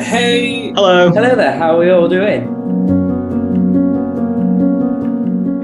Hey. Hello. Hello there, how are we all doing?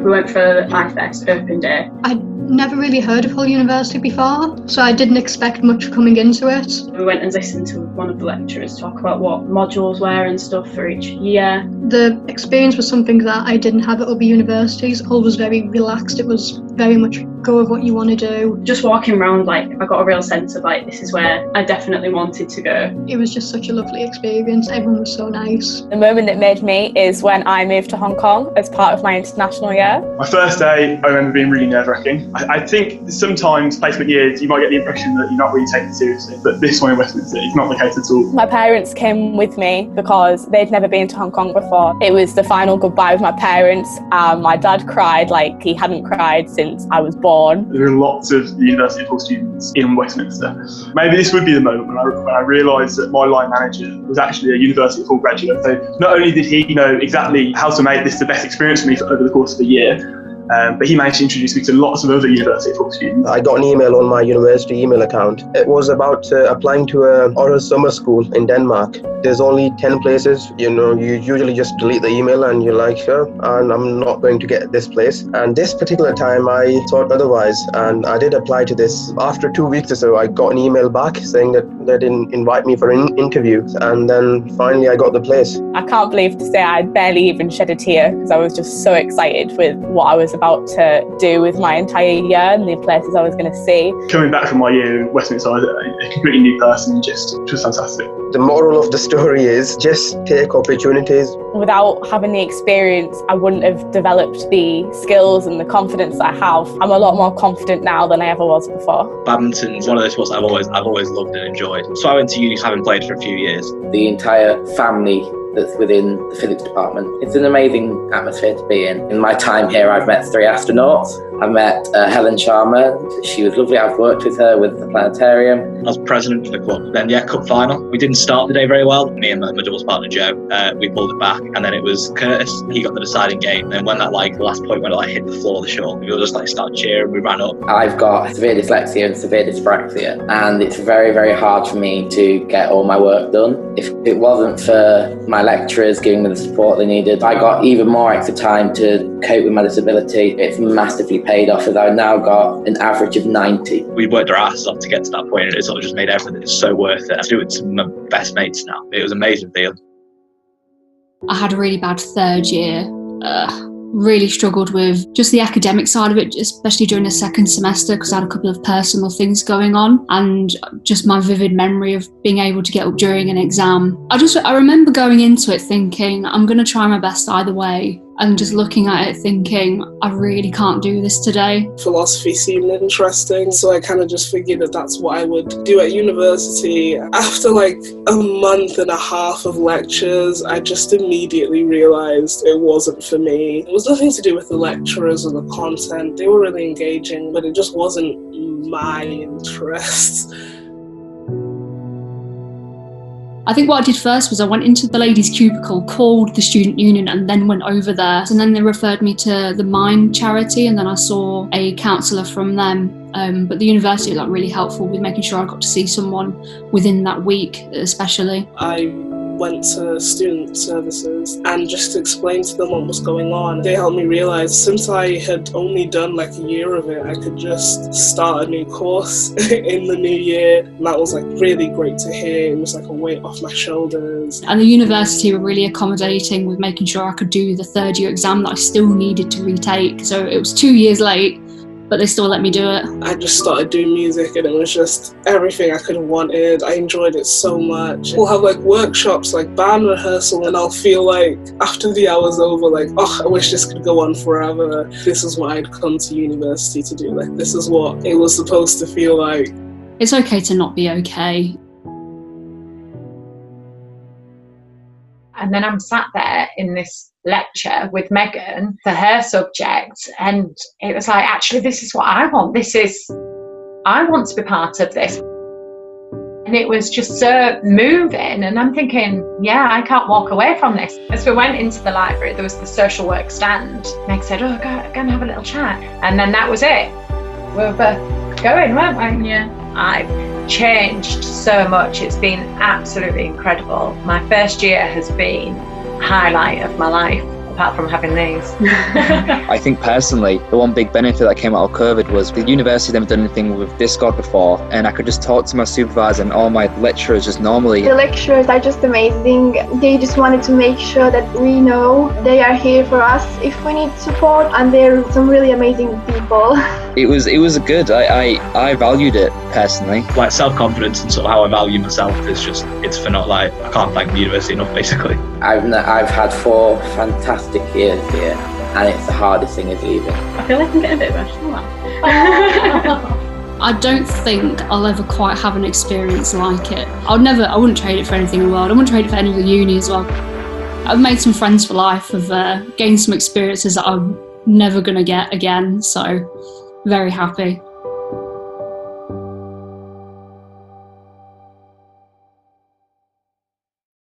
We went for iFest open day. I'd never really heard of Hull University before, so I didn't expect much coming into it. We went and listened to one of the lecturers talk about what modules were and stuff for each year. The experience was something that I didn't have at other universities. Hull was very relaxed. It was very much go with what you want to do. Just walking around, I got a real sense of this is where I definitely wanted to go. It was just such a lovely experience. Everyone was so nice. The moment that made me is when I moved to Hong Kong as part of my international year. My first day, I remember being really nerve-wracking. I think sometimes placement years, you might get the impression that you're not really taken seriously, but this one in Westminster, it's not the case at all. My parents came with me because they'd never been to Hong Kong before. It was the final goodbye with my parents. My dad cried like he hadn't cried since I was born. There are lots of University of Hull students in Westminster. Maybe this would be the moment when I realised that my line manager was actually a University of Hull graduate. So not only did he know exactly how to make this the best experience for me over the course of the year, but he managed to introduce me to lots of other University of Hull students. I got an email on my university email account. It was about applying to a Aarhus summer school in Denmark. There's only 10 places. You usually just delete the email and you're like, sure, and I'm not going to get this place. And this particular time I thought otherwise, and I did apply to this. After 2 weeks or so, I got an email back saying that they didn't invite me for an interview. And then finally I got the place. I can't believe to say I barely even shed a tear because I was just so excited with what I was about to do with my entire year and the places I was going to see. Coming back from my year in Westminster, I was a completely new person, just fantastic. The moral of the story is just take opportunities. Without having the experience, I wouldn't have developed the skills and the confidence that I have. I'm a lot more confident now than I ever was before. Badminton's one of those sports I've always loved and enjoyed. So I went to uni having played for a few years. The entire family that's within the physics department. It's an amazing atmosphere to be in. In my time here, I've met 3 astronauts. I've met Helen Sharma. She was lovely. I've worked with her with the planetarium. I was president for the club. Then, cup final. We didn't start the day very well. Me and my doubles partner, Joe, we pulled it back. And then it was Curtis. He got the deciding game. And when that the last point when it hit the floor of the short, we all just started cheering. We ran up. I've got severe dyslexia and severe dyspraxia. And it's very, very hard for me to get all my work done. If it wasn't for my lecturers giving me the support they needed, I got even more extra time to cope with my disability. It's massively paid off as I've now got an average of 90. We worked our asses off to get to that point and it sort of just made everything so worth it. I do it with some of my best mates now. It was an amazing feel. I had a really bad third year. Really struggled with just the academic side of it, especially during the second semester because I had a couple of personal things going on and just my vivid memory of being able to get up during an exam. I remember going into it thinking I'm going to try my best either way and just looking at it thinking I really can't do this today. Philosophy seemed interesting, so I kind of just figured that that's what I would do at university. After a month and a half of lectures, I just immediately realised it wasn't for me. It was nothing to do with the lecturers or the content. They were really engaging, but it just wasn't my interest. I think what I did first was I went into the ladies' cubicle, called the student union and then went over there. And then they referred me to the Mind charity and then I saw a counsellor from them. But the university was really helpful with making sure I got to see someone within that week especially. I went to student services and just explained to them what was going on. They helped me realise since I had only done a year of it, I could just start a new course in the new year. And that was really great to hear. It was a weight off my shoulders. And the university were really accommodating with making sure I could do the third year exam that I still needed to retake. So it was 2 years late, but they still let me do it. I just started doing music and it was just everything I could have wanted. I enjoyed it so much. We'll have workshops, band rehearsal, and I'll feel after the hour's over, I wish this could go on forever. This is what I'd come to university to do. This is what it was supposed to feel like. It's okay to not be okay. And then I'm sat there in this lecture with Megan for her subject, and it was actually, this is what I want. I want to be part of this. And it was just so moving, and I'm thinking, I can't walk away from this. As we went into the library, there was the social work stand. Meg said, go and have a little chat. And then that was it. We were both going, weren't we? Yeah. I've changed so much. It's been absolutely incredible. My first year has been a highlight of my life, apart from having these. I think personally, the one big benefit that came out of COVID was the university never done anything with Discord before, and I could just talk to my supervisor and all my lecturers just normally. The lecturers are just amazing. They just wanted to make sure that we know they are here for us if we need support, and they're some really amazing people. It was good. I valued it personally. Like self-confidence and sort of how I value myself is just, it's for not like, I can't thank the university enough basically. I've had 4 fantastic years here, and it's the hardest thing is leaving. I feel like I'm getting a bit emotional now. I don't think I'll ever quite have an experience like it. I wouldn't trade it for anything in the world. I wouldn't trade it for any other uni as well. I've made some friends for life. I've gained some experiences that I'm never going to get again, so very happy.